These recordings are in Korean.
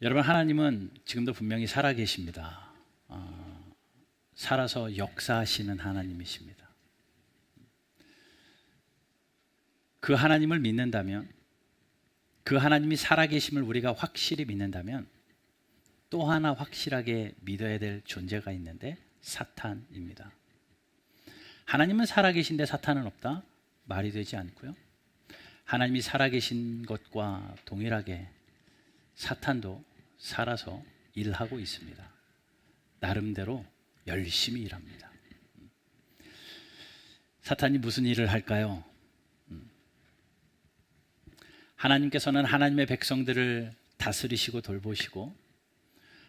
여러분, 하나님은 지금도 분명히 살아계십니다. 살아서 역사하시는 하나님이십니다. 그 하나님을 믿는다면, 그 하나님이 살아계심을 우리가 확실히 믿는다면 또 하나 확실하게 믿어야 될 존재가 있는데 사탄입니다. 하나님은 살아계신데 사탄은 없다? 말이 되지 않고요. 하나님이 살아계신 것과 동일하게 사탄도 살아서 일하고 있습니다. 나름대로 열심히 일합니다. 사탄이 무슨 일을 할까요? 하나님께서는 하나님의 백성들을 다스리시고 돌보시고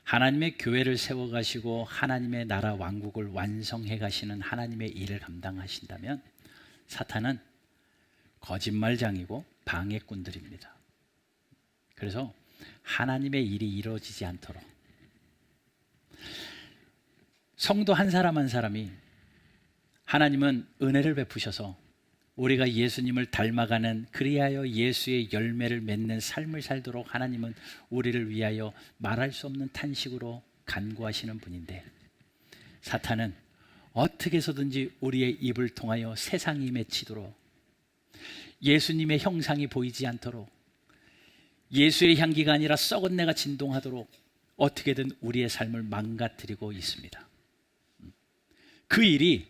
하나님의 교회를 세워가시고 하나님의 나라 왕국을 완성해 가시는 하나님의 일을 감당하신다면 사탄은 거짓말장이고 방해꾼들입니다. 그래서 하나님의 일이 이루어지지 않도록 성도 한 사람 한 사람이 하나님은 은혜를 베푸셔서 우리가 예수님을 닮아가는 그리하여 예수의 열매를 맺는 삶을 살도록 하나님은 우리를 위하여 말할 수 없는 탄식으로 간구하시는 분인데 사탄은 어떻게 해서든지 우리의 입을 통하여 세상이 맺히도록 예수님의 형상이 보이지 않도록 예수의 향기가 아니라 썩은 내가 진동하도록 어떻게든 우리의 삶을 망가뜨리고 있습니다. 그 일이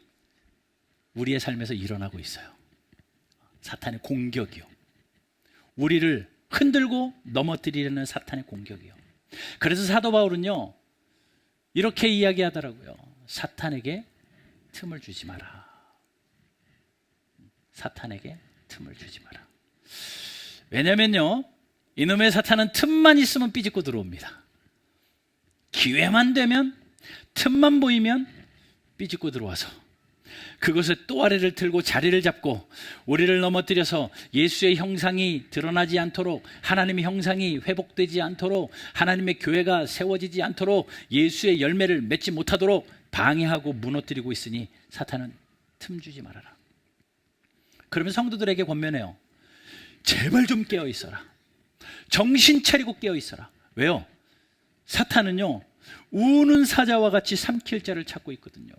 우리의 삶에서 일어나고 있어요. 사탄의 공격이요. 우리를 흔들고 넘어뜨리려는 사탄의 공격이요. 그래서 사도 바울은요 이렇게 이야기하더라고요. 사탄에게 틈을 주지 마라. 사탄에게 틈을 주지 마라. 왜냐면요 이놈의 사탄은 틈만 있으면 삐집고 들어옵니다. 기회만 되면 틈만 보이면 삐집고 들어와서 그것에 또 아래를 틀고 자리를 잡고 우리를 넘어뜨려서 예수의 형상이 드러나지 않도록 하나님의 형상이 회복되지 않도록 하나님의 교회가 세워지지 않도록 예수의 열매를 맺지 못하도록 방해하고 무너뜨리고 있으니 사탄은 틈 주지 말아라. 그러면 성도들에게 권면해요. 제발 좀 깨어 있어라. 정신 차리고 깨어 있어라. 왜요? 사탄은요 우는 사자와 같이 삼킬 자를 찾고 있거든요.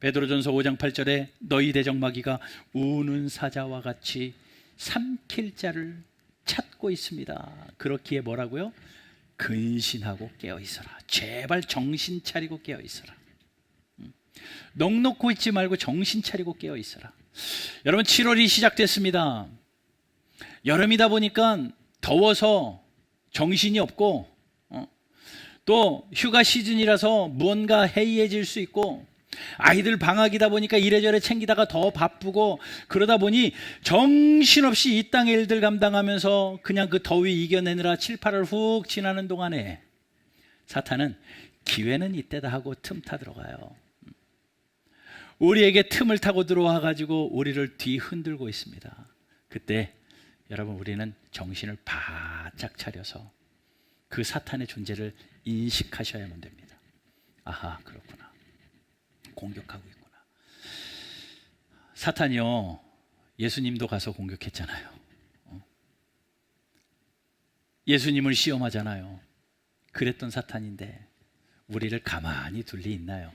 베드로전서 5장 8절에 너희 대적마귀가 우는 사자와 같이 삼킬 자를 찾고 있습니다. 그렇기에 뭐라고요? 근신하고 깨어 있어라. 제발 정신 차리고 깨어 있어라. 넋 놓고 있지 말고 정신 차리고 깨어 있어라. 여러분 7월이 시작됐습니다. 여름이다 보니까 더워서 정신이 없고 또 휴가 시즌이라서 무언가 해이해질 수 있고 아이들 방학이다 보니까 이래저래 챙기다가 더 바쁘고 그러다 보니 정신없이 이 땅의 일들 감당하면서 그냥 그 더위 이겨내느라 7, 8월 훅 지나는 동안에 사탄은 기회는 이때다 하고 틈타 들어가요. 우리에게 틈을 타고 들어와 가지고 우리를 뒤흔들고 있습니다. 그때 여러분 우리는 정신을 바짝 차려서 그 사탄의 존재를 인식하셔야만 됩니다. 아하, 그렇구나. 공격하고 있구나. 사탄이요 예수님도 가서 공격했잖아요. 예수님을 시험하잖아요. 그랬던 사탄인데 우리를 가만히 둘 리 있나요?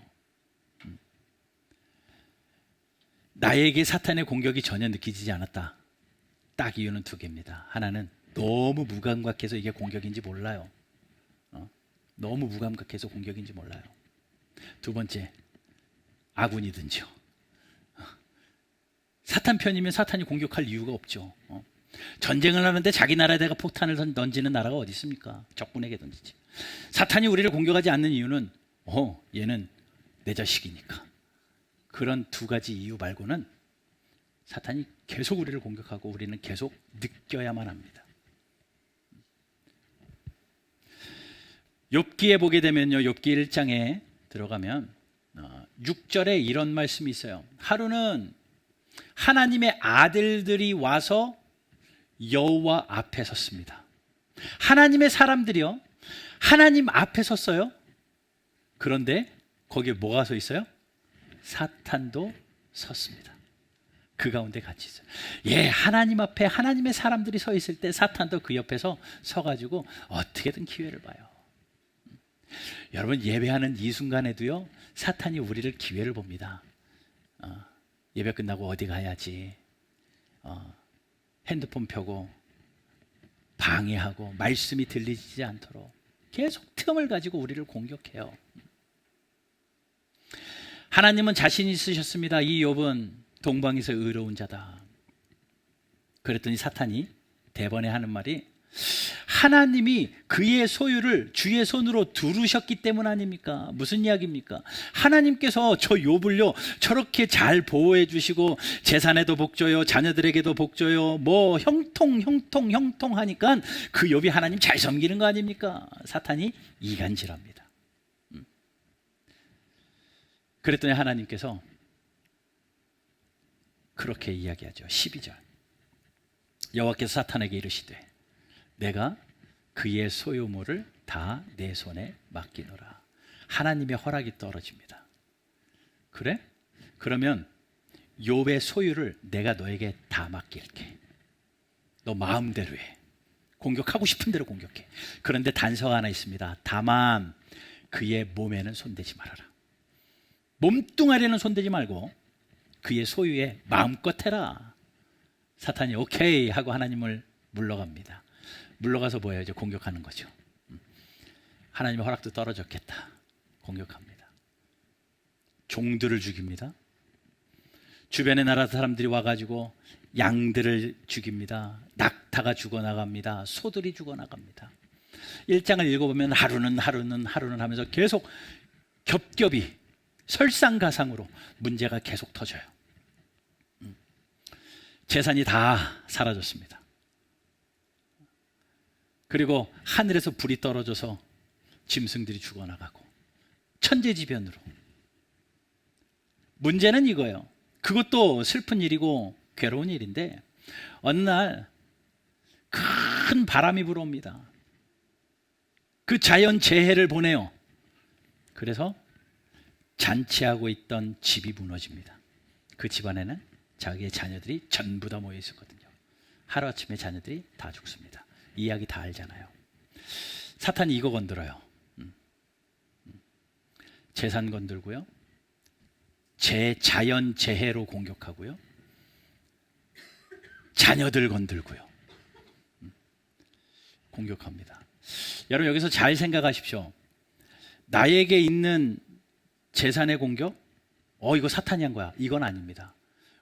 나에게 사탄의 공격이 전혀 느껴지지 않았다. 딱 이유는 두 개입니다. 하나는 너무 무감각해서 이게 공격인지 몰라요. 너무 무감각해서 공격인지 몰라요. 두 번째, 아군이든지요. 사탄 편이면 사탄이 공격할 이유가 없죠. 전쟁을 하는데 자기 나라에다가 폭탄을 던지는 나라가 어디 있습니까? 적군에게 던지지. 사탄이 우리를 공격하지 않는 이유는 얘는 내 자식이니까. 그런 두 가지 이유 말고는 사탄이 계속 우리를 공격하고 우리는 계속 느껴야만 합니다. 욥기에 보게 되면요, 욥기 1장에 들어가면 6절에 이런 말씀이 있어요. 하루는 하나님의 아들들이 와서 여호와 앞에 섰습니다. 하나님의 사람들이요 하나님 앞에 섰어요. 그런데 거기에 뭐가 서 있어요? 사탄도 섰습니다. 그 가운데 같이 있어요. 예, 하나님 앞에 하나님의 사람들이 서 있을 때 사탄도 그 옆에서 서가지고 어떻게든 기회를 봐요. 여러분, 예배하는 이 순간에도요, 사탄이 우리를 기회를 봅니다. 예배 끝나고 어디 가야지, 핸드폰 펴고 방해하고 말씀이 들리지 않도록 계속 틈을 가지고 우리를 공격해요. 하나님은 자신 있으셨습니다. 이 욥은 동방에서 의로운 자다. 그랬더니 사탄이 대번에 하는 말이, 하나님이 그의 소유를 주의 손으로 두르셨기 때문 아닙니까? 무슨 이야기입니까? 하나님께서 저 욥을요 저렇게 잘 보호해 주시고 재산에도 복 줘요, 자녀들에게도 복 줘요, 뭐 형통 하니까 그 욥이 하나님 잘 섬기는 거 아닙니까? 사탄이 이간질합니다. 그랬더니 하나님께서 그렇게 이야기하죠. 12절, 여호와께서 사탄에게 이르시되 내가 그의 소유물을 다 내 손에 맡기노라. 하나님의 허락이 떨어집니다. 그래? 그러면 욥의 소유를 내가 너에게 다 맡길게. 너 마음대로 해. 공격하고 싶은 대로 공격해. 그런데 단서가 하나 있습니다. 다만 그의 몸에는 손대지 말아라. 몸뚱아리는 손대지 말고 그의 소유에 마음껏 해라. 사탄이 오케이 하고 하나님을 물러갑니다. 물러가서 뭐예요? 이제 공격하는 거죠. 하나님의 허락도 떨어졌겠다. 공격합니다. 종들을 죽입니다. 주변의 나라 사람들이 와가지고 양들을 죽입니다. 낙타가 죽어나갑니다. 소들이 죽어나갑니다. 1장을 읽어보면 하루는 하면서 계속 겹겹이 설상가상으로 문제가 계속 터져요. 재산이 다 사라졌습니다. 그리고 하늘에서 불이 떨어져서 짐승들이 죽어나가고 천재지변으로. 문제는 이거예요. 그것도 슬픈 일이고 괴로운 일인데 어느 날 큰 바람이 불어옵니다. 그 자연재해를 보내요. 그래서 잔치하고 있던 집이 무너집니다. 그 집안에는 자기의 자녀들이 전부 다 모여 있었거든요. 하루아침에 자녀들이 다 죽습니다. 이 이야기 다 알잖아요. 사탄이 이거 건드려요. 재산 건들고요, 자연재해로 공격하고요, 자녀들 건들고요, 공격합니다. 여러분, 여기서 잘 생각하십시오. 나에게 있는 재산의 공격, 이거 사탄이 한 거야. 이건 아닙니다.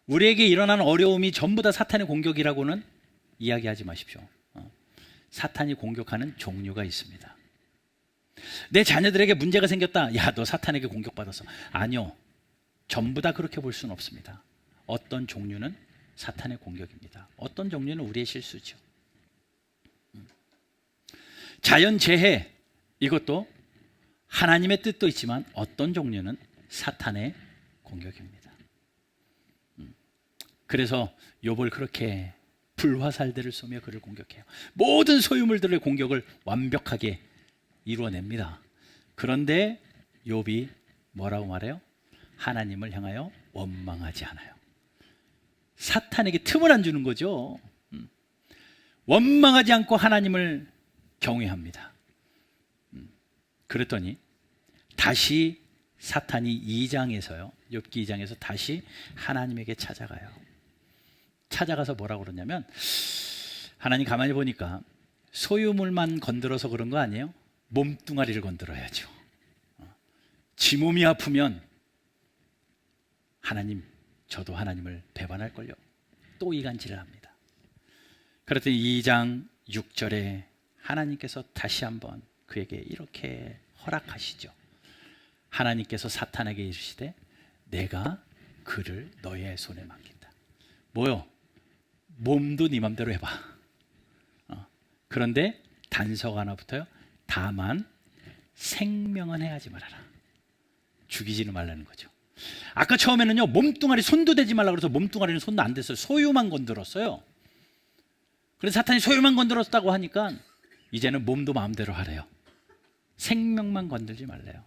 우리에게 일어나는 어려움이 전부 다 사탄의 공격이라고는 이야기하지 마십시오. 사탄이 공격하는 종류가 있습니다. 내 자녀들에게 문제가 생겼다. 야, 너 사탄에게 공격받았어. 아니요, 전부 다 그렇게 볼 수는 없습니다. 어떤 종류는 사탄의 공격입니다. 어떤 종류는 우리의 실수죠. 자연재해, 이것도 하나님의 뜻도 있지만 어떤 종류는 사탄의 공격입니다. 그래서 욥을 그렇게 불화살들을 쏘며 그를 공격해요. 모든 소유물들의 공격을 완벽하게 이루어냅니다. 그런데 욥이 뭐라고 말해요? 하나님을 향하여 원망하지 않아요. 사탄에게 틈을 안 주는 거죠. 원망하지 않고 하나님을 경외합니다. 그랬더니 다시 사탄이 2장에서요, 욥기 2장에서 다시 하나님에게 찾아가요. 찾아가서 뭐라고 그러냐면, 하나님 가만히 보니까 소유물만 건드려서 그런 거 아니에요? 몸뚱아리를 건드려야죠. 지 몸이 아프면 하나님, 저도 하나님을 배반할걸요. 또 이간질을 합니다. 그랬더니 2장 6절에 하나님께서 다시 한번 그에게 이렇게 허락하시죠. 하나님께서 사탄에게 이르시되 내가 그를 너의 손에 맡긴다. 뭐요? 몸도 네 맘대로 해봐. 그런데 단서가 하나 붙어요. 다만 생명은 해하지 말아라. 죽이지는 말라는 거죠. 아까 처음에는요, 몸뚱아리 손도 대지 말라 그래서 몸뚱아리는 손도 안 댔어요. 소유만 건드렸어요. 그래서 사탄이 소유만 건드렸다고 하니까 이제는 몸도 마음대로 하래요. 생명만 건들지 말래요.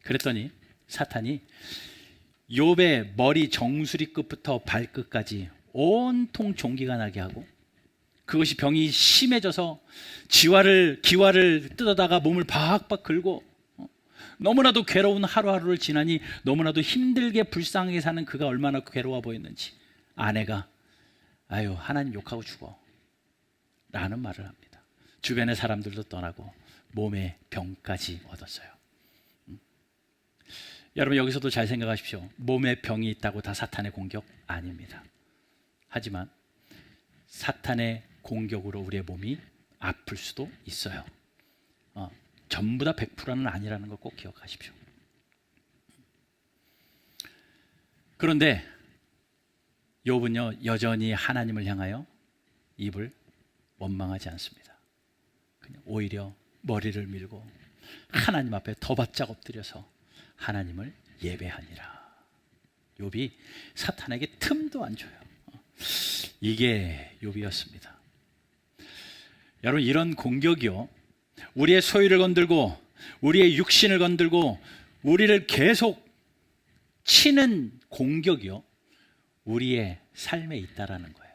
그랬더니 사탄이 욥의 머리 정수리 끝부터 발끝까지 온통 종기가 나게 하고, 그것이 병이 심해져서 기와를 뜯어다가 몸을 박박 긁고, 너무나도 괴로운 하루하루를 지나니 너무나도 힘들게 불쌍하게 사는 그가 얼마나 괴로워 보였는지 아내가 아유 하나님 욕하고 죽어 라는 말을 합니다. 주변의 사람들도 떠나고 몸에 병까지 얻었어요. 여러분 여기서도 잘 생각하십시오. 몸에 병이 있다고 다 사탄의 공격? 아닙니다. 하지만 사탄의 공격으로 우리의 몸이 아플 수도 있어요. 전부 다 100%는 아니라는 걸 꼭 기억하십시오. 그런데 욥은요 여전히 하나님을 향하여 입을 원망하지 않습니다. 그냥 오히려 머리를 밀고 하나님 앞에 더 바짝 엎드려서 하나님을 예배하니라. 욥이 사탄에게 틈도 안 줘요. 이게 욥이었습니다. 여러분 이런 공격이요 우리의 소유를 건들고 우리의 육신을 건들고 우리를 계속 치는 공격이요 우리의 삶에 있다라는 거예요.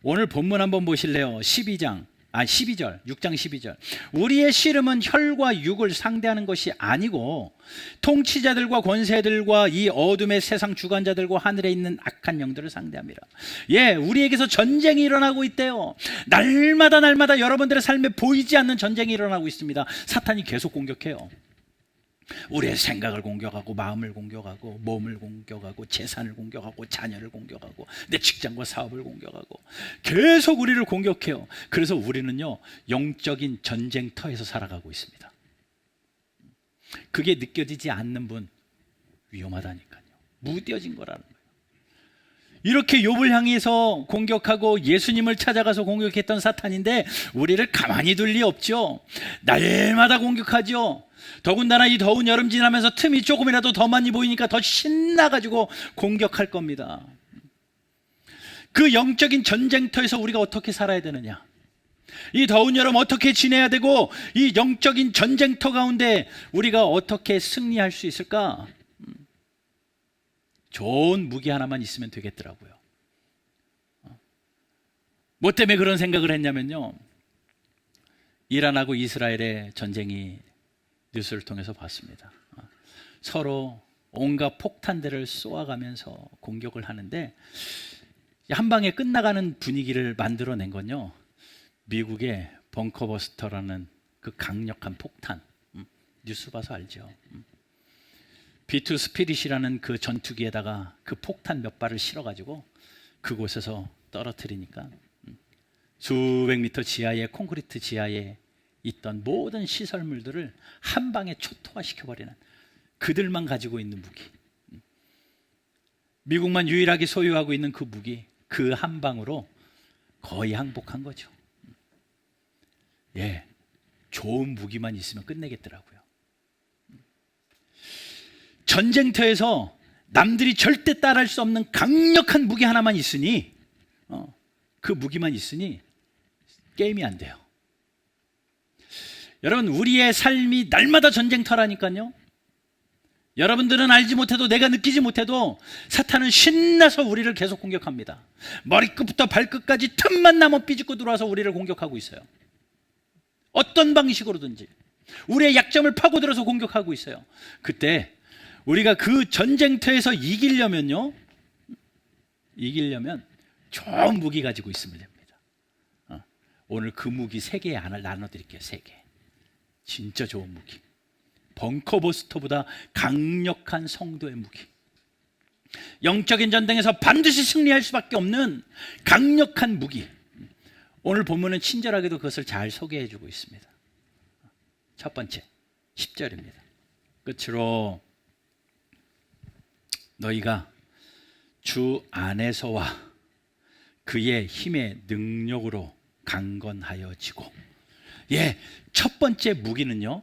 오늘 본문 한번 보실래요? 12절 6장 12절. 우리의 씨름은 혈과 육을 상대하는 것이 아니고 통치자들과 권세들과 이 어둠의 세상 주관자들과 하늘에 있는 악한 영들을 상대합니다. 예, 우리에게서 전쟁이 일어나고 있대요. 날마다 여러분들의 삶에 보이지 않는 전쟁이 일어나고 있습니다. 사탄이 계속 공격해요. 우리의 생각을 공격하고 마음을 공격하고 몸을 공격하고 재산을 공격하고 자녀를 공격하고 내 직장과 사업을 공격하고 계속 우리를 공격해요. 그래서 우리는요 영적인 전쟁터에서 살아가고 있습니다. 그게 느껴지지 않는 분 위험하다니까요. 무뎌진 거라는 거예요. 이렇게 욥을 향해서 공격하고 예수님을 찾아가서 공격했던 사탄인데 우리를 가만히 둘 리 없죠. 날마다 공격하죠. 더군다나 이 더운 여름 지나면서 틈이 조금이라도 더 많이 보이니까 더 신나가지고 공격할 겁니다. 그 영적인 전쟁터에서 우리가 어떻게 살아야 되느냐, 이 더운 여름 어떻게 지내야 되고 이 영적인 전쟁터 가운데 우리가 어떻게 승리할 수 있을까? 좋은 무기 하나만 있으면 되겠더라고요. 뭐 때문에 그런 생각을 했냐면요, 이란하고 이스라엘의 전쟁이 뉴스를 통해서 봤습니다. 서로 온갖 폭탄들을 쏘아가면서 공격을 하는데 한 방에 끝나가는 분위기를 만들어낸 건요, 미국의 벙커버스터라는 그 강력한 폭탄, 뉴스 봐서 알죠. B2 스피릿이라는 그 전투기에다가 그 폭탄 몇 발을 실어가지고 그곳에서 떨어뜨리니까 수백 미터 지하에, 콘크리트 지하에 있던 모든 시설물들을 한 방에 초토화시켜버리는, 그들만 가지고 있는 무기, 미국만 유일하게 소유하고 있는 그 무기, 그 한 방으로 거의 항복한 거죠. 예, 좋은 무기만 있으면 끝내겠더라고요. 전쟁터에서 남들이 절대 따라할 수 없는 강력한 무기 하나만 있으니, 그 무기만 있으니 게임이 안 돼요. 여러분, 우리의 삶이 날마다 전쟁터라니까요. 여러분들은 알지 못해도, 내가 느끼지 못해도 사탄은 신나서 우리를 계속 공격합니다. 머리끝부터 발끝까지 틈만 나면 삐집고 들어와서 우리를 공격하고 있어요. 어떤 방식으로든지 우리의 약점을 파고들어서 공격하고 있어요. 그때 우리가 그 전쟁터에서 이기려면 좋은 무기 가지고 있으면 됩니다. 오늘 그 무기 3개 나눠드릴게요. 3개. 진짜 좋은 무기. 벙커버스터보다 강력한 성도의 무기. 영적인 전쟁에서 반드시 승리할 수밖에 없는 강력한 무기. 오늘 본문은 친절하게도 그것을 잘 소개해주고 있습니다. 첫 번째 10절입니다. 끝으로 너희가 주 안에서와 그의 힘의 능력으로 강건하여지고. 예, 첫 번째 무기는요,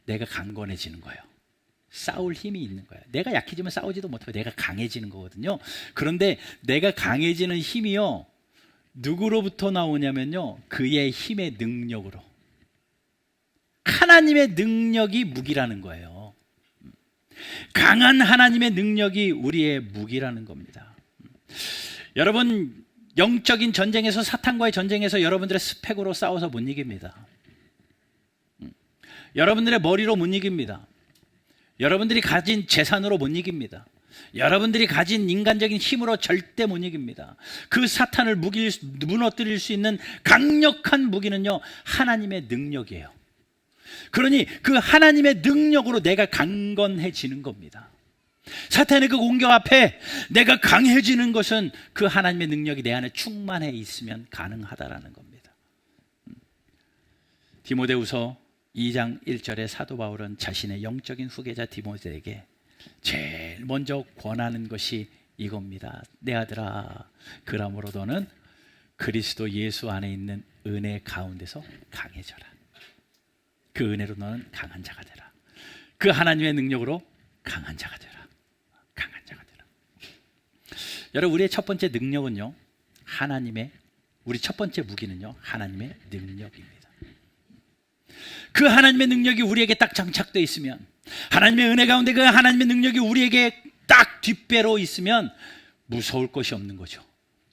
내가 강건해지는 거예요. 싸울 힘이 있는 거예요. 내가 약해지면 싸우지도 못하고 내가 강해지는 거거든요. 그런데 내가 강해지는 힘이요, 누구로부터 나오냐면요, 그의 힘의 능력으로. 하나님의 능력이 무기라는 거예요. 강한 하나님의 능력이 우리의 무기라는 겁니다. 여러분, 영적인 전쟁에서, 사탄과의 전쟁에서 여러분들의 스펙으로 싸워서 못 이깁니다. 여러분들의 머리로 못 이깁니다. 여러분들이 가진 재산으로 못 이깁니다. 여러분들이 가진 인간적인 힘으로 절대 못 이깁니다. 그 사탄을 무너뜨릴 수 있는 강력한 무기는요, 하나님의 능력이에요. 그러니 그 하나님의 능력으로 내가 강건해지는 겁니다. 사탄의 그 공격 앞에 내가 강해지는 것은 그 하나님의 능력이 내 안에 충만해 있으면 가능하다라는 겁니다. 디모데후서 2장 1절에 사도 바울은 자신의 영적인 후계자 디모데에게 제일 먼저 권하는 것이 이겁니다. 내 아들아, 그러므로 너는 그리스도 예수 안에 있는 은혜 가운데서 강해져라. 그 은혜로 너는 강한 자가 되라. 그 하나님의 능력으로 강한 자가 되라. 강한 자가 되라. 여러분, 우리의 첫 번째 능력은요, 우리 첫 번째 무기는요, 하나님의 능력입니다. 그 하나님의 능력이 우리에게 딱 장착되어 있으면, 하나님의 은혜 가운데 그 하나님의 능력이 우리에게 딱 뒷배로 있으면 무서울 것이 없는 거죠.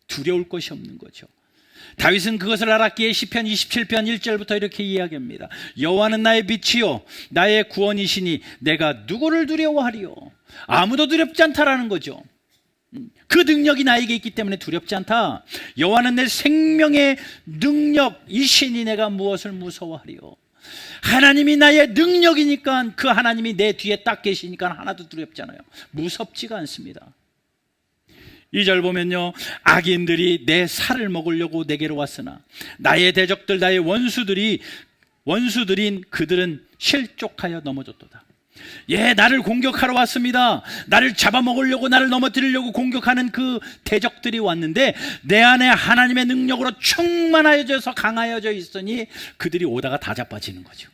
두려울 것이 없는 거죠. 다윗은 그것을 알았기에 시편 27편 1절부터 이렇게 이야기합니다. 여호와는 나의 빛이요 나의 구원이시니 내가 누구를 두려워하리요. 아무도 두렵지 않다라는 거죠. 그 능력이 나에게 있기 때문에 두렵지 않다. 여호와는 내 생명의 능력이시니 내가 무엇을 무서워하리요. 하나님이 나의 능력이니까, 그 하나님이 내 뒤에 딱 계시니까 하나도 두렵잖아요. 무섭지가 않습니다. 2절 보면요, 악인들이 내 살을 먹으려고 내게로 왔으나 나의 대적들, 나의 원수들인 그들은 실족하여 넘어졌도다. 예, 나를 공격하러 왔습니다. 나를 잡아먹으려고, 나를 넘어뜨리려고 공격하는 그 대적들이 왔는데 내 안에 하나님의 능력으로 충만하여져서 강하여져 있으니 그들이 오다가 다 자빠지는 거죠.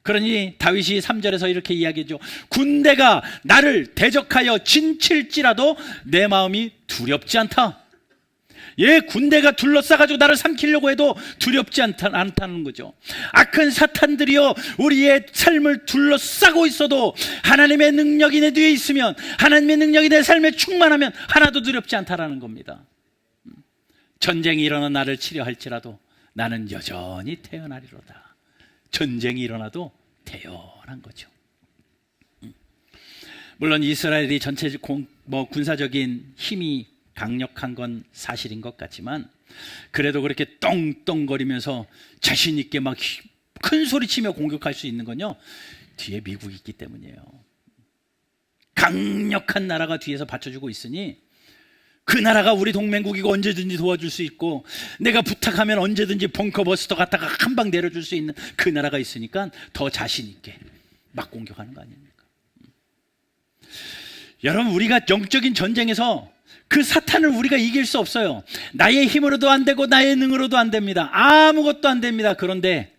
그러니 다윗이 3절에서 이렇게 이야기하죠. 군대가 나를 대적하여 진칠지라도 내 마음이 두렵지 않다. 예, 군대가 둘러싸가지고 나를 삼키려고 해도 두렵지 않다는 거죠. 악한 사탄들이요, 우리의 삶을 둘러싸고 있어도 하나님의 능력이 내 뒤에 있으면, 하나님의 능력이 내 삶에 충만하면 하나도 두렵지 않다라는 겁니다. 전쟁이 일어나 나를 치려 할지라도 나는 여전히 태어나리로다. 전쟁이 일어나도 태어난 거죠. 물론 이스라엘이 전체 군사적인 힘이 강력한 건 사실인 것 같지만, 그래도 그렇게 떵떵거리면서 자신 있게 막 큰 소리치며 공격할 수 있는 건요, 뒤에 미국이 있기 때문이에요. 강력한 나라가 뒤에서 받쳐주고 있으니 그 나라가 우리 동맹국이고 언제든지 도와줄 수 있고, 내가 부탁하면 언제든지 벙커버스터 갖다가 한 방 내려줄 수 있는 그 나라가 있으니까 더 자신 있게 막 공격하는 거 아닙니까? 여러분, 우리가 영적인 전쟁에서 그 사탄을 우리가 이길 수 없어요. 나의 힘으로도 안 되고 나의 능으로도 안 됩니다. 아무것도 안 됩니다. 그런데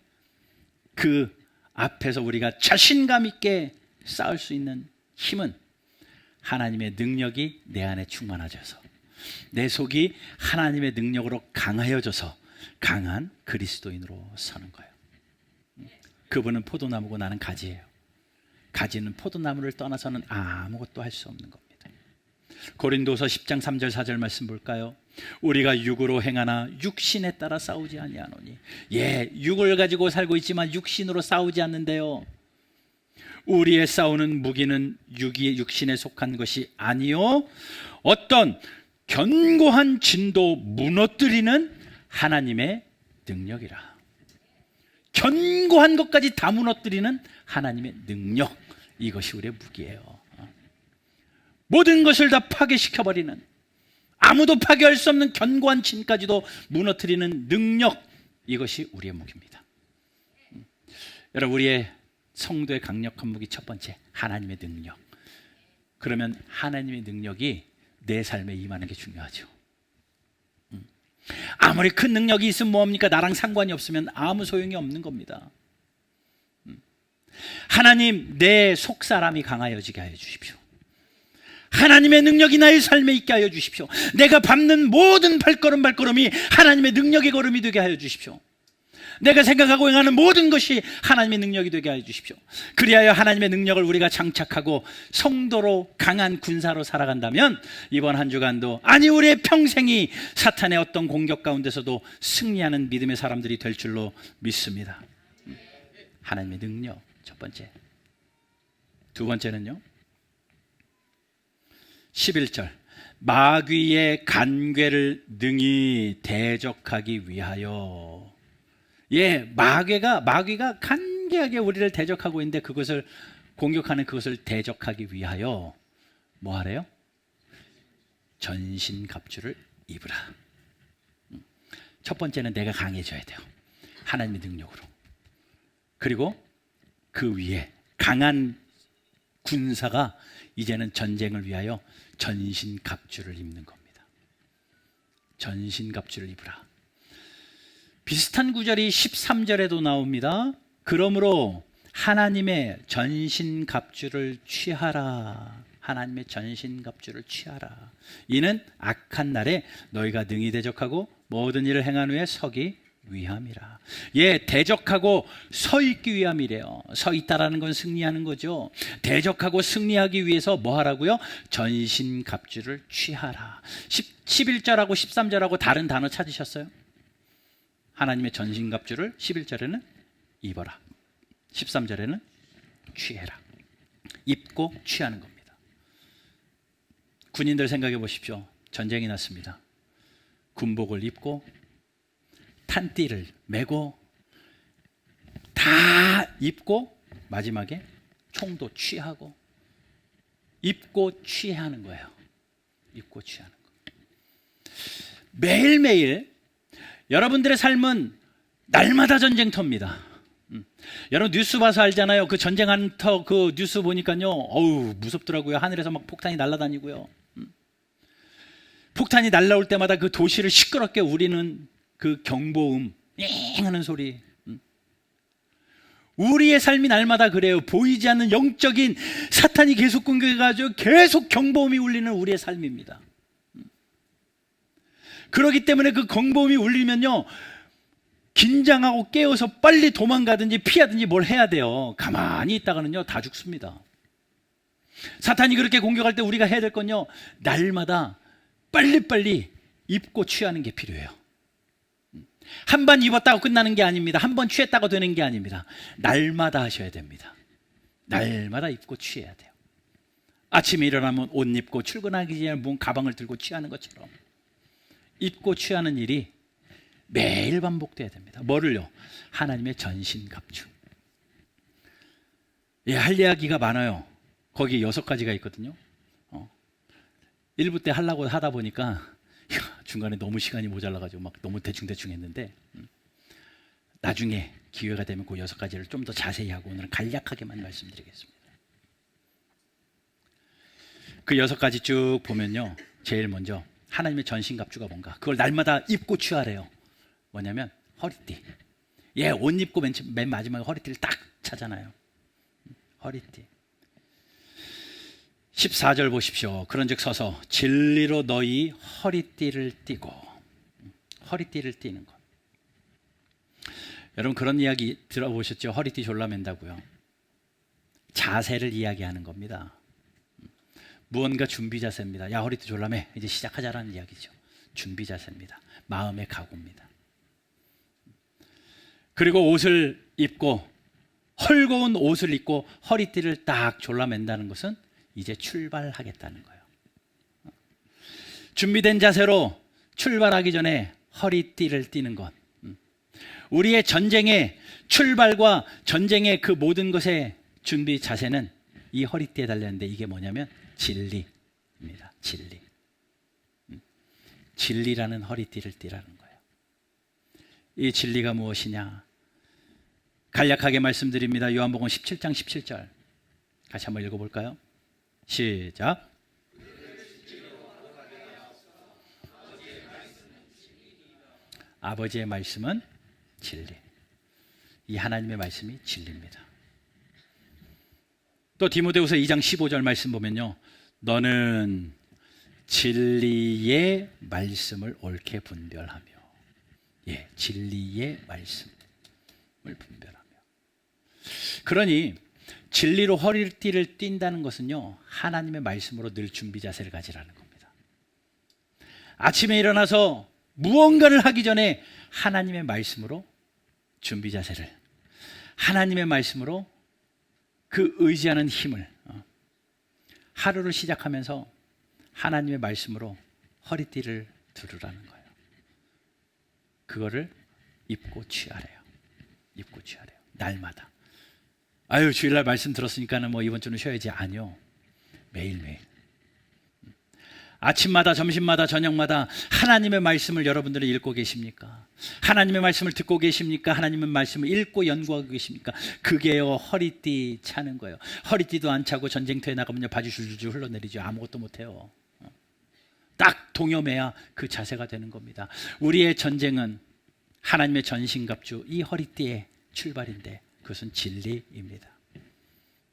그 앞에서 우리가 자신감 있게 싸울 수 있는 힘은 하나님의 능력이 내 안에 충만해져서, 내 속이 하나님의 능력으로 강하여져서 강한 그리스도인으로 서는 거예요. 그분은 포도나무고 나는 가지예요. 가지는 포도나무를 떠나서는 아무것도 할 수 없는 겁니다. 고린도서 10장 3절 4절 말씀 볼까요? 우리가 육으로 행하나 육신에 따라 싸우지 아니하노니. 예, 육을 가지고 살고 있지만 육신으로 싸우지 않는데요, 우리의 싸우는 무기는 육신에 속한 것이 아니요 어떤 견고한 진도 무너뜨리는 하나님의 능력이라. 견고한 것까지 다 무너뜨리는 하나님의 능력, 이것이 우리의 무기예요. 모든 것을 다 파괴시켜버리는, 아무도 파괴할 수 없는 견고한 진까지도 무너뜨리는 능력, 이것이 우리의 무기입니다. 여러분, 우리의 성도의 강력한 무기 첫 번째, 하나님의 능력. 그러면 하나님의 능력이 내 삶에 임하는 게 중요하죠. 아무리 큰 능력이 있으면 뭐합니까? 나랑 상관이 없으면 아무 소용이 없는 겁니다. 하나님, 내 속사람이 강하여지게 하여 주십시오. 하나님의 능력이 나의 삶에 있게 하여 주십시오. 내가 밟는 모든 발걸음이 하나님의 능력의 걸음이 되게 하여 주십시오. 내가 생각하고 행하는 모든 것이 하나님의 능력이 되게 해주십시오. 그리하여 하나님의 능력을 우리가 장착하고 성도로 강한 군사로 살아간다면 이번 한 주간도, 아니 우리의 평생이 사탄의 어떤 공격 가운데서도 승리하는 믿음의 사람들이 될 줄로 믿습니다. 하나님의 능력, 첫 번째. 두 번째는요, 11절, 마귀의 간궤를 능히 대적하기 위하여. 마귀가 간계하게 우리를 대적하고 있는데 그것을 공격하는, 그것을 대적하기 위하여 뭐 하래요? 전신갑주를 입으라. 첫 번째는 내가 강해져야 돼요. 하나님의 능력으로. 그리고 그 위에 강한 군사가 이제는 전쟁을 위하여 전신갑주를 입는 겁니다. 전신갑주를 입으라. 비슷한 구절이 13절에도 나옵니다. 그러므로 하나님의 전신갑주를 취하라. 하나님의 전신갑주를 취하라. 이는 악한 날에 너희가 능히 대적하고 모든 일을 행한 후에 서기 위함이라. 대적하고 서 있기 위함이래요. 서 있다라는 건 승리하는 거죠. 대적하고 승리하기 위해서 뭐 하라고요? 전신갑주를 취하라. 11절하고 13절하고 다른 단어 찾으셨어요? 하나님의 전신갑주를 11절에는 입어라, 13절에는 취해라. 입고 취하는 겁니다. 군인들 생각해 보십시오. 전쟁이 났습니다. 군복을 입고 탄띠를 메고 다 입고 마지막에 총도 취하고 입고 취하는 거예요. 입고 취하는 거. 매일매일 여러분들의 삶은 날마다 전쟁터입니다. 여러분 뉴스 봐서 알잖아요. 그 전쟁터 그 뉴스 보니까요, 어우 무섭더라고요. 하늘에서 막 폭탄이 날아다니고요. 폭탄이 날아올 때마다 그 도시를 시끄럽게 울리는 그 경보음, 잉 하는 소리. 우리의 삶이 날마다 그래요. 보이지 않는 영적인 사탄이 계속 공격해가지고 계속 경보음이 울리는 우리의 삶입니다. 그렇기 때문에 그 경보음이 울리면요, 긴장하고 깨어서 빨리 도망가든지 피하든지 뭘 해야 돼요. 가만히 있다가는요 다 죽습니다. 사탄이 그렇게 공격할 때 우리가 해야 될 건요, 날마다 빨리빨리 입고 취하는 게 필요해요. 한 번 입었다고 끝나는 게 아닙니다. 한 번 취했다고 되는 게 아닙니다. 날마다 하셔야 됩니다. 날마다 입고 취해야 돼요. 아침에 일어나면 옷 입고 출근하기 전에 뭔 가방을 들고 취하는 것처럼 입고 취하는 일이 매일 반복돼야 됩니다. 뭐를요? 하나님의 전신갑주. 할 이야기가 많아요. 거기 6가지가 있거든요. 1부 때 하려고 하다 보니까 중간에 너무 시간이 모자라가지고 막 너무 대충 했는데, 나중에 기회가 되면 그 6가지를 좀 더 자세히 하고 오늘은 간략하게만 말씀드리겠습니다. 그 6가지 쭉 보면요, 제일 먼저 하나님의 전신갑주가 뭔가, 그걸 날마다 입고 취하래요. 뭐냐면 허리띠. 옷 입고 맨 마지막에 허리띠를 딱 차잖아요. 허리띠. 14절 보십시오. 그런즉 서서 진리로 너희 허리띠를 띠고. 허리띠를 띠는 것. 여러분 그런 이야기 들어보셨죠? 허리띠 졸라맨다고요. 자세를 이야기하는 겁니다. 무언가 준비 자세입니다. 야, 허리띠 졸라매, 이제 시작하자라는 이야기죠. 준비 자세입니다. 마음의 각오입니다. 그리고 옷을 입고, 헐거운 옷을 입고 허리띠를 딱 졸라맨다는 것은 이제 출발하겠다는 거예요. 준비된 자세로 출발하기 전에 허리띠를 띠는 것. 우리의 전쟁의 출발과 전쟁의 그 모든 것의 준비 자세는 이 허리띠에 달렸는데, 이게 뭐냐면 진리입니다. 진리. 진리라는 허리띠를 띠라는 거예요. 이 진리가 무엇이냐? 간략하게 말씀드립니다. 요한복음 17장 17절 같이 한번 읽어볼까요? 시작. 아버지의 말씀은 진리. 이 하나님의 말씀이 진리입니다. 또 디모데후서 2장 15절 말씀 보면요, 너는 진리의 말씀을 옳게 분별하며. 진리의 말씀. 분별하며. 그러니 진리로 허리띠를 띈다는 것은요, 하나님의 말씀으로 늘 준비 자세를 가지라는 겁니다. 아침에 일어나서 무언가를 하기 전에 하나님의 말씀으로 준비 자세를, 하나님의 말씀으로 그 의지하는 힘을, 하루를 시작하면서 하나님의 말씀으로 허리띠를 두르라는 거예요. 그거를 입고 취하래요. 입고 취하래요. 날마다. 아유, 주일날 말씀 들었으니까는 뭐 이번 주는 쉬어야지. 아니요. 매일매일. 아침마다, 점심마다, 저녁마다 하나님의 말씀을 여러분들은 읽고 계십니까? 하나님의 말씀을 듣고 계십니까? 하나님의 말씀을 읽고 연구하고 계십니까? 그게요, 허리띠 차는 거예요. 허리띠도 안 차고 전쟁터에 나가면요, 바지 줄줄 흘러내리죠. 아무것도 못해요. 딱 동여매야 그 자세가 되는 겁니다. 우리의 전쟁은 하나님의 전신갑주, 이 허리띠의 출발인데 그것은 진리입니다.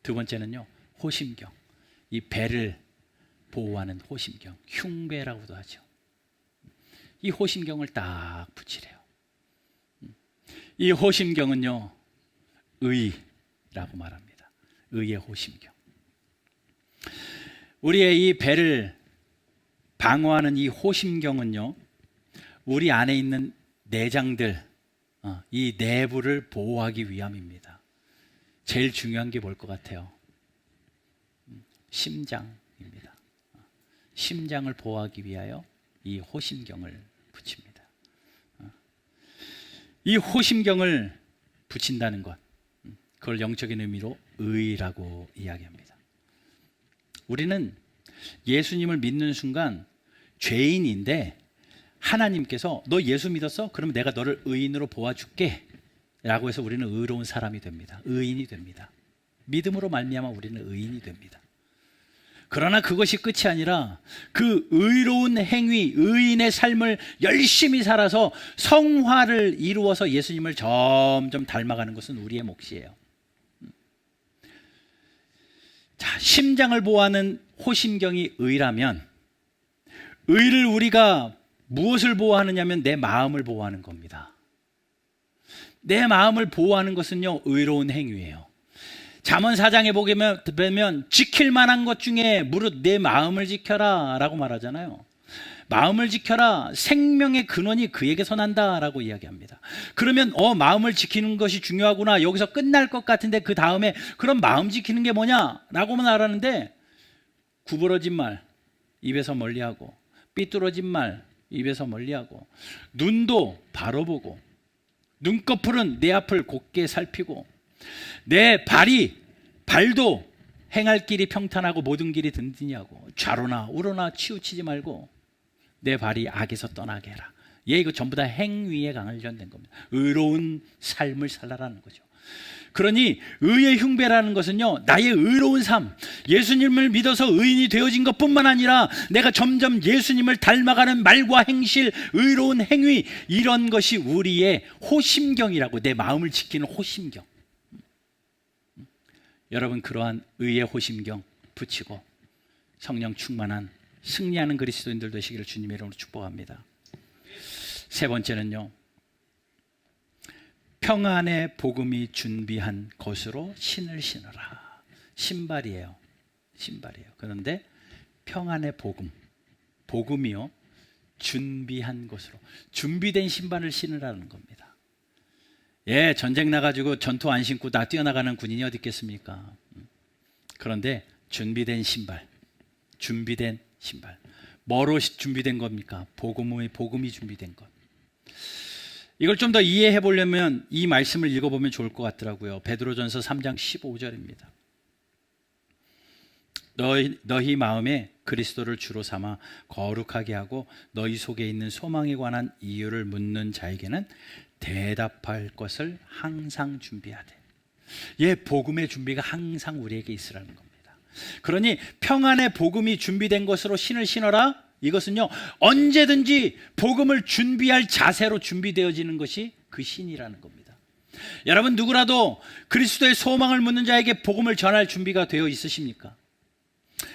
두 번째는요, 호심경. 이 배를 보호하는 호심경, 흉배라고도 하죠. 이 호심경을 딱 붙이래요. 이 호심경은요, 의라고 말합니다. 의의 호심경. 우리의 이 배를 방어하는 이 호심경은요, 우리 안에 있는 내장들, 이 내부를 보호하기 위함입니다. 제일 중요한 게 뭘 것 같아요? 심장입니다. 심장을 보호하기 위하여 이 호심경을 붙입니다. 이 호심경을 붙인다는 것, 그걸 영적인 의미로 의라고 이야기합니다. 우리는 예수님을 믿는 순간 죄인인데 하나님께서 너 예수 믿었어? 그러면 내가 너를 의인으로 보아줄게 라고 해서 우리는 의로운 사람이 됩니다. 의인이 됩니다. 믿음으로 말미암아 우리는 의인이 됩니다. 그러나 그것이 끝이 아니라 그 의로운 행위, 의인의 삶을 열심히 살아서 성화를 이루어서 예수님을 점점 닮아가는 것은 우리의 몫이에요. 자, 심장을 보호하는 호심경이 의라면, 의를 우리가 무엇을 보호하느냐면 내 마음을 보호하는 겁니다. 내 마음을 보호하는 것은요, 의로운 행위예요. 잠언 4장에 보면 지킬 만한 것 중에 무릇 내 마음을 지켜라 라고 말하잖아요. 마음을 지켜라, 생명의 근원이 그에게서 난다 라고 이야기합니다. 그러면 마음을 지키는 것이 중요하구나, 여기서 끝날 것 같은데 그 다음에 그럼 마음 지키는 게 뭐냐 라고 말하는데, 구부러진 말 입에서 멀리하고, 삐뚤어진 말 입에서 멀리하고, 눈도 바로 보고, 눈꺼풀은 내 앞을 곱게 살피고, 내 발도 행할 길이 평탄하고 모든 길이 든든히 하고, 좌로나 우로나 치우치지 말고 내 발이 악에서 떠나게 해라. 이거 전부 다 행위에 관련된 겁니다. 의로운 삶을 살라라는 거죠. 그러니 의의 흉배라는 것은요, 나의 의로운 삶, 예수님을 믿어서 의인이 되어진 것뿐만 아니라 내가 점점 예수님을 닮아가는 말과 행실, 의로운 행위, 이런 것이 우리의 호심경이라고, 내 마음을 지키는 호심경. 여러분, 그러한 의의 호심경 붙이고 성령 충만한 승리하는 그리스도인들 되시기를 주님의 이름으로 축복합니다. 세 번째는요, 평안의 복음이 준비한 것으로 신을 신으라. 신발이에요. 그런데 평안의 복음이요, 준비한 것으로, 준비된 신발을 신으라는 겁니다. 예, 전쟁 나가지고 전투 안 신고 다 뛰어나가는 군인이 어디 있겠습니까? 그런데 준비된 신발. 뭐로 준비된 겁니까? 복음이 준비된 것. 이걸 좀 더 이해해 보려면 이 말씀을 읽어보면 좋을 것 같더라고요. 베드로전서 3장 15절입니다. 너희 마음에 그리스도를 주로 삼아 거룩하게 하고 너희 속에 있는 소망에 관한 이유를 묻는 자에게는 대답할 것을 항상 준비하되. 예, 복음의 준비가 항상 우리에게 있으라는 겁니다. 그러니 평안의 복음이 준비된 것으로 신을 신어라. 이것은요, 언제든지 복음을 준비할 자세로 준비되어지는 것이 그 신이라는 겁니다. 여러분, 누구라도 그리스도의 소망을 묻는 자에게 복음을 전할 준비가 되어 있으십니까?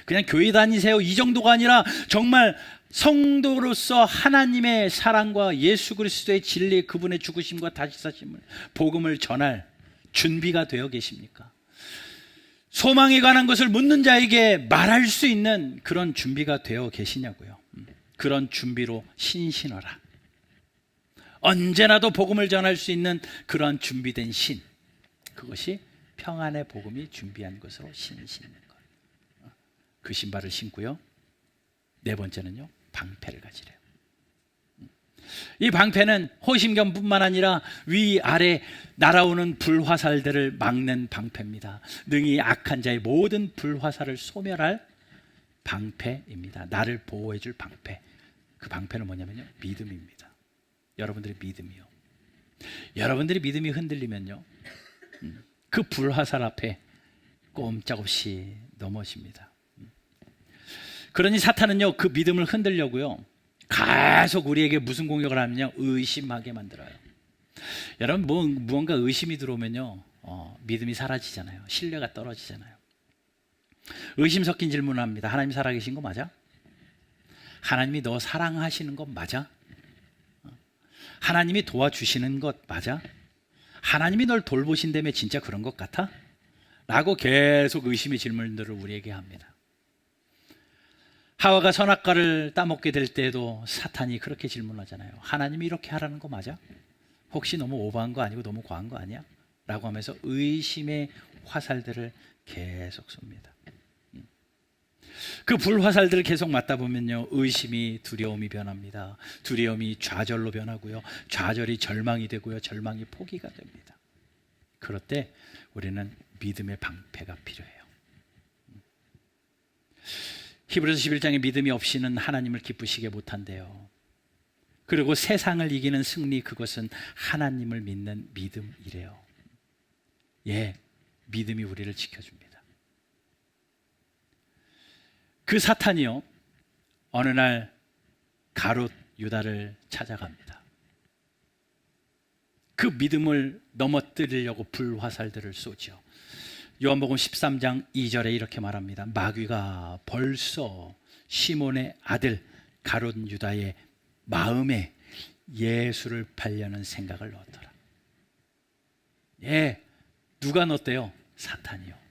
그냥 교회 다니세요, 이 정도가 아니라 정말 성도로서 하나님의 사랑과 예수 그리스도의 진리, 그분의 죽으심과 다시 사심을, 복음을 전할 준비가 되어 계십니까? 소망에 관한 것을 묻는 자에게 말할 수 있는 그런 준비가 되어 계시냐고요. 그런 준비로 신신하라. 언제나도 복음을 전할 수 있는 그런 준비된 신, 그것이 평안의 복음이 준비한 것으로 신는 것. 그 신발을 신고요. 네 번째는요, 방패를 가지래요. 이 방패는 호심경뿐만 아니라 위아래 날아오는 불화살들을 막는 방패입니다. 능히 악한 자의 모든 불화살을 소멸할 방패입니다. 나를 보호해 줄 방패. 그 방패는 뭐냐면요, 믿음입니다. 여러분들의 믿음이요. 여러분들의 믿음이 흔들리면요, 그 불화살 앞에 꼼짝없이 넘어집니다. 그러니 사탄은요, 그 믿음을 흔들려고요, 계속 우리에게 무슨 공격을 하면요, 의심하게 만들어요. 여러분, 무언가 의심이 들어오면요, 믿음이 사라지잖아요. 신뢰가 떨어지잖아요. 의심 섞인 질문을 합니다. 하나님 살아계신 거 맞아? 하나님이 너 사랑하시는 것 맞아? 하나님이 도와주시는 것 맞아? 하나님이 널 돌보신다며 진짜 그런 것 같아? 라고 계속 의심의 질문들을 우리에게 합니다. 하와가 선악과를 따먹게 될 때에도 사탄이 그렇게 질문하잖아요. 하나님이 이렇게 하라는 거 맞아? 혹시 너무 오버한 거 아니고 너무 과한 거 아니야? 라고 하면서 의심의 화살들을 계속 쏩니다. 그 불화살들을 계속 맞다 보면요, 의심이 두려움이 변합니다. 두려움이 좌절로 변하고요, 좌절이 절망이 되고요, 절망이 포기가 됩니다. 그럴 때 우리는 믿음의 방패가 필요해요. 히브리서 11장에 믿음이 없이는 하나님을 기쁘시게 못한대요. 그리고 세상을 이기는 승리, 그것은 하나님을 믿는 믿음이래요. 예, 믿음이 우리를 지켜줍니다. 그 사탄이요, 어느 날 가롯 유다를 찾아갑니다. 그 믿음을 넘어뜨리려고 불화살들을 쏘죠. 요한복음 13장 2절에 이렇게 말합니다. 마귀가 벌써 시몬의 아들 가롯 유다의 마음에 예수를 팔려는 생각을 넣었더라. 예, 누가 넣었대요? 사탄이요.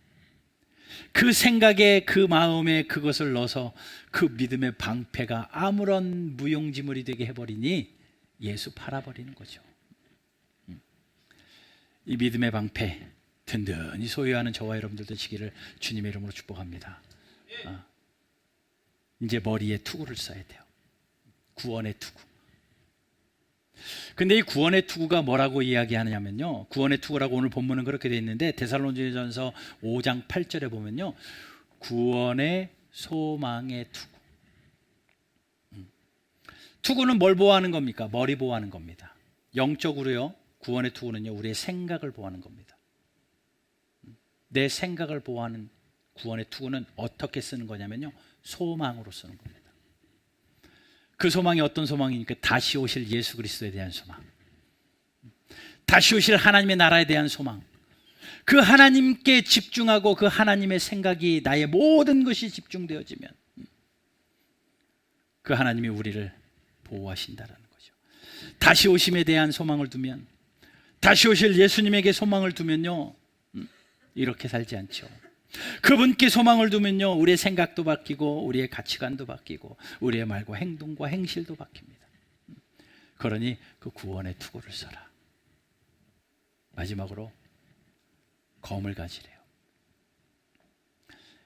그 생각에, 그 마음에 그것을 넣어서 그 믿음의 방패가 아무런 무용지물이 되게 해버리니 예수 팔아버리는 거죠. 이 믿음의 방패 든든히 소유하는 저와 여러분들 되시기를 주님의 이름으로 축복합니다. 이제 머리에 투구를 써야 돼요. 구원의 투구. 근데 이 구원의 투구가 뭐라고 이야기하느냐면요, 구원의 투구라고 오늘 본문은 그렇게 되어 있는데 데살로니가전서 5장 8절에 보면요, 구원의 소망의 투구. 투구는 뭘 보호하는 겁니까? 머리 보호하는 겁니다. 영적으로요, 구원의 투구는요, 우리의 생각을 보호하는 겁니다. 내 생각을 보호하는 구원의 투구는 어떻게 쓰는 거냐면요, 소망으로 쓰는 겁니다. 그 소망이 어떤 소망이니까 다시 오실 예수 그리스도에 대한 소망, 다시 오실 하나님의 나라에 대한 소망, 그 하나님께 집중하고 그 하나님의 생각이 나의 모든 것이 집중되어지면 그 하나님이 우리를 보호하신다라는 거죠. 다시 오심에 대한 소망을 두면, 다시 오실 예수님에게 소망을 두면요, 이렇게 살지 않죠. 그분께 소망을 두면요, 우리의 생각도 바뀌고 우리의 가치관도 바뀌고 우리의 말과 행동과 행실도 바뀝니다. 그러니 그 구원의 투구를 써라. 마지막으로 검을 가지래요.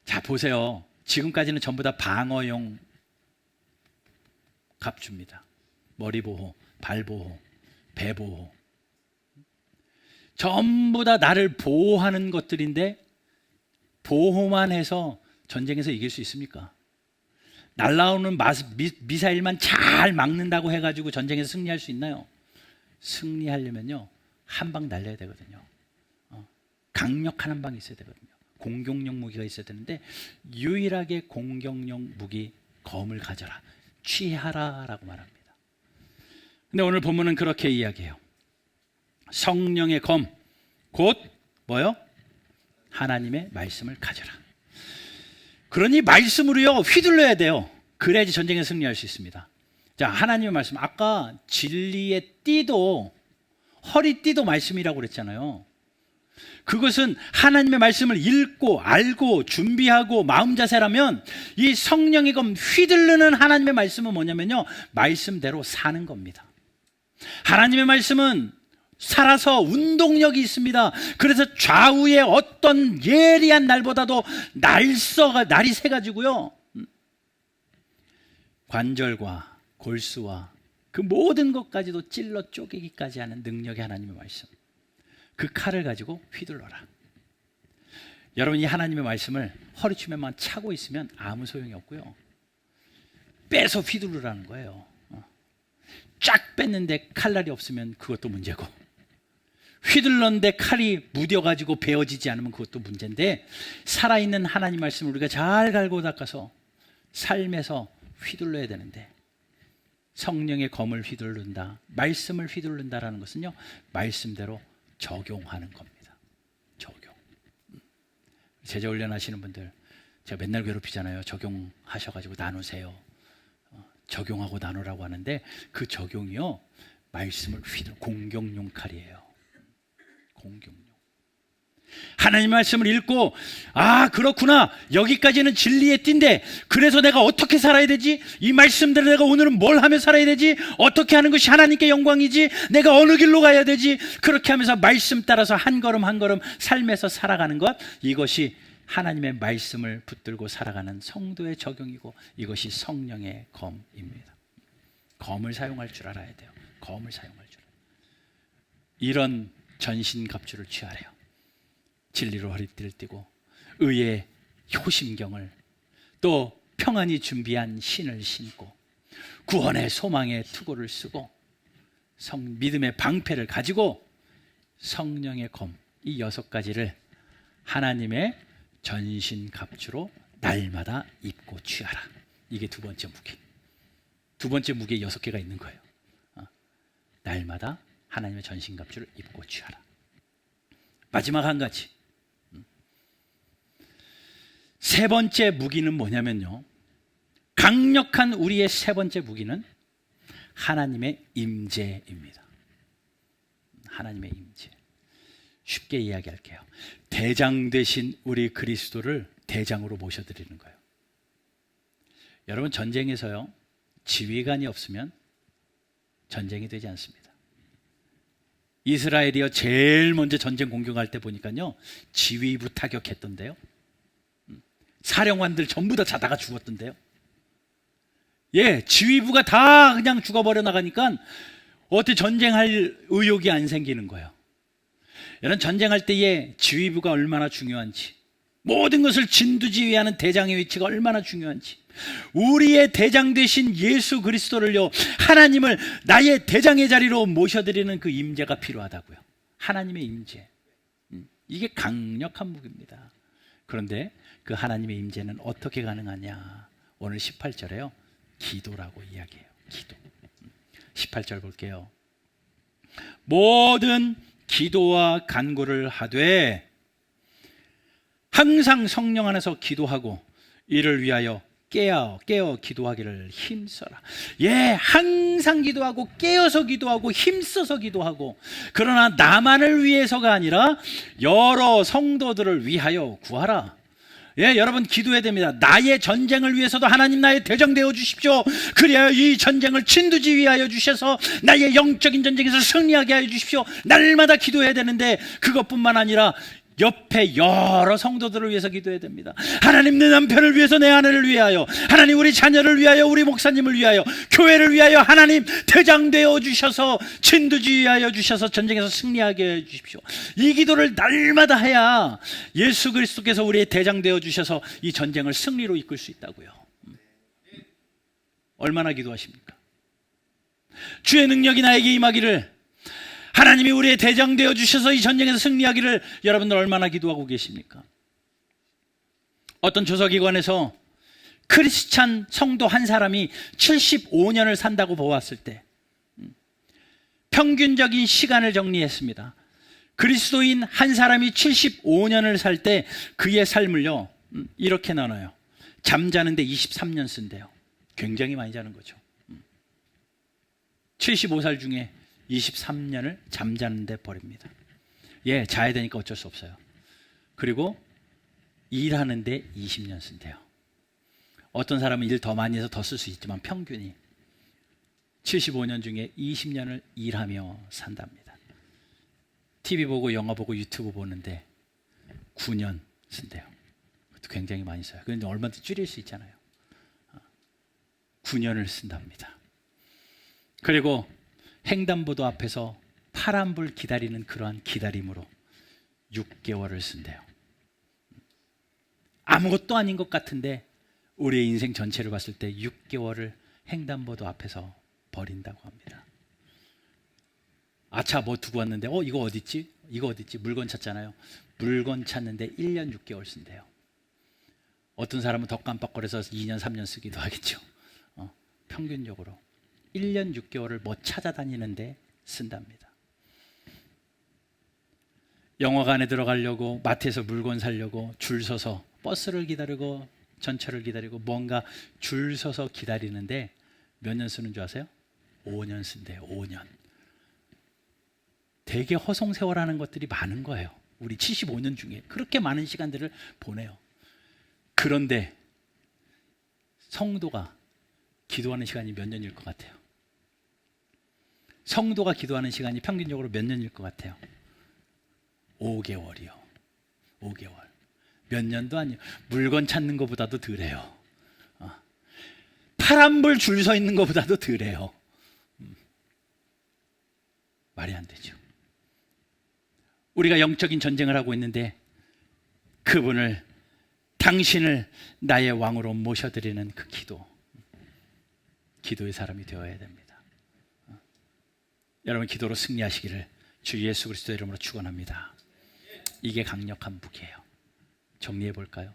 자, 보세요. 지금까지는 전부 다 방어용 갑주입니다. 머리 보호, 발 보호, 배 보호, 전부 다 나를 보호하는 것들인데, 보호만 해서 전쟁에서 이길 수 있습니까? 날아오는 미사일만 잘 막는다고 해가지고 전쟁에서 승리할 수 있나요? 승리하려면요, 한 방 날려야 되거든요. 강력한 한 방이 있어야 되거든요. 공격용 무기가 있어야 되는데, 유일하게 공격용 무기 검을 가져라, 취하라 라고 말합니다. 근데 오늘 본문은 그렇게 이야기해요. 성령의 검, 곧 뭐요? 하나님의 말씀을 가져라. 그러니 말씀으로요, 휘둘러야 돼요. 그래야지 전쟁에 승리할 수 있습니다. 자, 하나님의 말씀, 아까 진리의 띠도, 허리띠도 말씀이라고 그랬잖아요. 그것은 하나님의 말씀을 읽고 알고 준비하고 마음 자세라면 이 성령의 검 휘두르는 하나님의 말씀은 뭐냐면요, 말씀대로 사는 겁니다. 하나님의 말씀은 살아서 운동력이 있습니다. 그래서 좌우에 어떤 예리한 날보다도 날이 새가지고요, 관절과 골수와 그 모든 것까지도 찔러 쪼개기까지 하는 능력의 하나님의 말씀, 그 칼을 가지고 휘둘러라. 여러분, 이 하나님의 말씀을 허리춤에만 차고 있으면 아무 소용이 없고요, 빼서 휘두르라는 거예요. 쫙 뺐는데 칼날이 없으면 그것도 문제고, 휘둘렀는데 칼이 무뎌가지고 베어지지 않으면 그것도 문제인데, 살아있는 하나님 말씀을 우리가 잘 갈고 닦아서 삶에서 휘둘러야 되는데, 성령의 검을 휘두른다, 말씀을 휘두른다라는 것은요, 말씀대로 적용하는 겁니다. 적용. 제자 훈련하시는 분들, 제가 맨날 괴롭히잖아요. 적용하셔가지고 나누세요. 적용하고 나누라고 하는데, 그 적용이요, 말씀을 공경용 칼이에요. 공경용. 하나님 말씀을 읽고, 아, 그렇구나, 여기까지는 진리의 띠인데 그래서 내가 어떻게 살아야 되지? 이 말씀대로 내가 오늘은 뭘 하며 살아야 되지? 어떻게 하는 것이 하나님께 영광이지? 내가 어느 길로 가야 되지? 그렇게 하면서 말씀 따라서 한 걸음 한 걸음 삶에서 살아가는 것, 이것이 하나님의 말씀을 붙들고 살아가는 성도의 적용이고, 이것이 성령의 검입니다. 검을 사용할 줄 알아야 돼요. 검을 사용할 줄. 이런 전신갑주를 취하래요. 진리로 허리띠를 띠고, 의의 효심경을, 또 평안히 준비한 신을 신고, 구원의 소망의 투구를 쓰고, 믿음의 방패를 가지고 성령의 검, 이 6가지를 하나님의 전신갑주로 날마다 입고 취하라. 이게 두 번째 무기. 두 번째 무기에 6개가 있는 거예요. 날마다 하나님의 전신갑주를 입고 취하라. 마지막 한 가지, 세 번째 무기는 뭐냐면요, 강력한 우리의 세 번째 무기는 하나님의 임재입니다. 하나님의 임재. 쉽게 이야기할게요. 대장 되신 우리 그리스도를 대장으로 모셔드리는 거예요. 여러분, 전쟁에서요, 지휘관이 없으면 전쟁이 되지 않습니다. 이스라엘이요, 제일 먼저 전쟁 공격할 때 보니까요, 지휘부 타격했던데요, 사령관들 전부 다 자다가 죽었던데요. 예, 지휘부가 다 그냥 죽어버려 나가니까 어떻게 전쟁할 의욕이 안 생기는 거예요. 여러분, 전쟁할 때에 지휘부가 얼마나 중요한지, 모든 것을 진두지휘하는 대장의 위치가 얼마나 중요한지, 우리의 대장 되신 예수 그리스도를요, 하나님을 나의 대장의 자리로 모셔드리는 그 임재가 필요하다고요. 하나님의 임재, 이게 강력한 무기입니다. 그런데 그 하나님의 임재는 어떻게 가능하냐? 오늘 18절에요, 기도라고 이야기해요. 기도. 18절 볼게요. 모든 기도와 간구를 하되 항상 성령 안에서 기도하고 이를 위하여 깨어 기도하기를 힘써라. 예, 항상 기도하고 깨어서 기도하고 힘써서 기도하고, 그러나 나만을 위해서가 아니라 여러 성도들을 위하여 구하라. 예, 여러분, 기도해야 됩니다. 나의 전쟁을 위해서도 하나님 나의 대장 되어 주십시오. 그래야 이 전쟁을 진두지휘하여 주셔서 나의 영적인 전쟁에서 승리하게 하여 주십시오. 날마다 기도해야 되는데, 그것뿐만 아니라 옆에 여러 성도들을 위해서 기도해야 됩니다. 하나님, 내 남편을 위해서, 내 아내를 위하여, 하나님 우리 자녀를 위하여, 우리 목사님을 위하여, 교회를 위하여 하나님 대장 되어 주셔서 진두지휘하여 주셔서 전쟁에서 승리하게 해 주십시오. 이 기도를 날마다 해야 예수 그리스도께서 우리의 대장 되어 주셔서 이 전쟁을 승리로 이끌 수 있다고요. 얼마나 기도하십니까? 주의 능력이 나에게 임하기를, 하나님이 우리의 대장 되어 주셔서 이 전쟁에서 승리하기를 여러분들 얼마나 기도하고 계십니까? 어떤 조사기관에서 크리스찬 성도 한 사람이 75년을 산다고 보았을 때 평균적인 시간을 정리했습니다. 그리스도인 한 사람이 75년을 살 때 그의 삶을요, 이렇게 나눠요. 잠자는데 23년 쓴대요. 굉장히 많이 자는 거죠. 75살 중에 23년을 잠자는데 버립니다. 예, 자야 되니까 어쩔 수 없어요. 그리고 일하는데 20년 쓴대요. 어떤 사람은 일 더 많이 해서 더 쓸 수 있지만 평균이 75년 중에 20년을 일하며 산답니다. TV 보고 영화 보고 유튜브 보는데 9년 쓴대요. 그것도 굉장히 많이 써요. 그런데 얼마든지 줄일 수 있잖아요. 9년을 쓴답니다. 그리고 횡단보도 앞에서 파란불 기다리는 그러한 기다림으로 6개월을 쓴대요. 아무것도 아닌 것 같은데 우리의 인생 전체를 봤을 때 6개월을 횡단보도 앞에서 버린다고 합니다. 아차 뭐 두고 왔는데 이거 어딨지? 이거 어딨지? 물건 찾잖아요. 물건 찾는데 1년 6개월 쓴대요. 어떤 사람은 더 깜빡거려서 2년 3년 쓰기도 하겠죠. 평균적으로 1년 6개월을 뭐 찾아다니는데 쓴답니다. 영화관에 들어가려고 마트에서 물건 사려고 줄 서서 버스를 기다리고 전철을 기다리고 뭔가 줄 서서 기다리는데 몇 년 쓰는 줄 아세요? 5년 쓴대요. 5년. 되게 허송세월하는 것들이 많은 거예요. 우리 75년 중에 그렇게 많은 시간들을 보내요. 그런데 성도가 기도하는 시간이 몇 년일 것 같아요? 성도가 기도하는 시간이 평균적으로 몇 년일 것 같아요? 5개월이요. 5개월. 몇 년도 아니에요. 물건 찾는 것보다도 덜해요. 파란불 줄 서 있는 것보다도 덜해요. 말이 안 되죠. 우리가 영적인 전쟁을 하고 있는데 그분을, 당신을 나의 왕으로 모셔드리는 그 기도의 사람이 되어야 됩니다. 여러분, 기도로 승리하시기를 주 예수 그리스도의 이름으로 축원합니다. 이게 강력한 무기예요. 정리해 볼까요?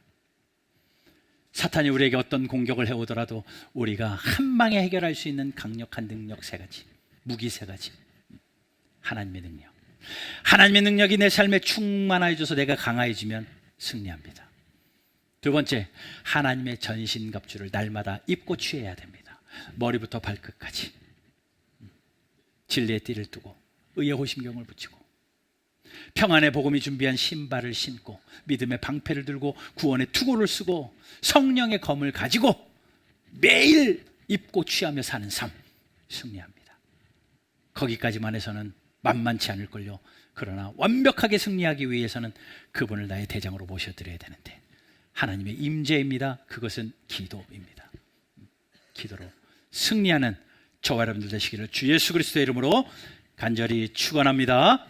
사탄이 우리에게 어떤 공격을 해오더라도 우리가 한 방에 해결할 수 있는 강력한 능력 세 가지, 무기 세 가지. 하나님의 능력. 하나님의 능력이 내 삶에 충만해져서 내가 강해지면 승리합니다. 두 번째, 하나님의 전신갑주를 날마다 입고 취해야 됩니다. 머리부터 발끝까지 진리의 띠를 두고 의의 호심경을 붙이고 평안의 복음이 준비한 신발을 신고 믿음의 방패를 들고 구원의 투구를 쓰고 성령의 검을 가지고 매일 입고 취하며 사는 삶, 승리합니다. 거기까지만 해서는 만만치 않을걸요. 그러나 완벽하게 승리하기 위해서는 그분을 나의 대장으로 모셔드려야 되는데 하나님의 임재입니다. 그것은 기도입니다. 기도로 승리하는 저와 여러분들 되시기를 주 예수 그리스도의 이름으로 간절히 축원합니다.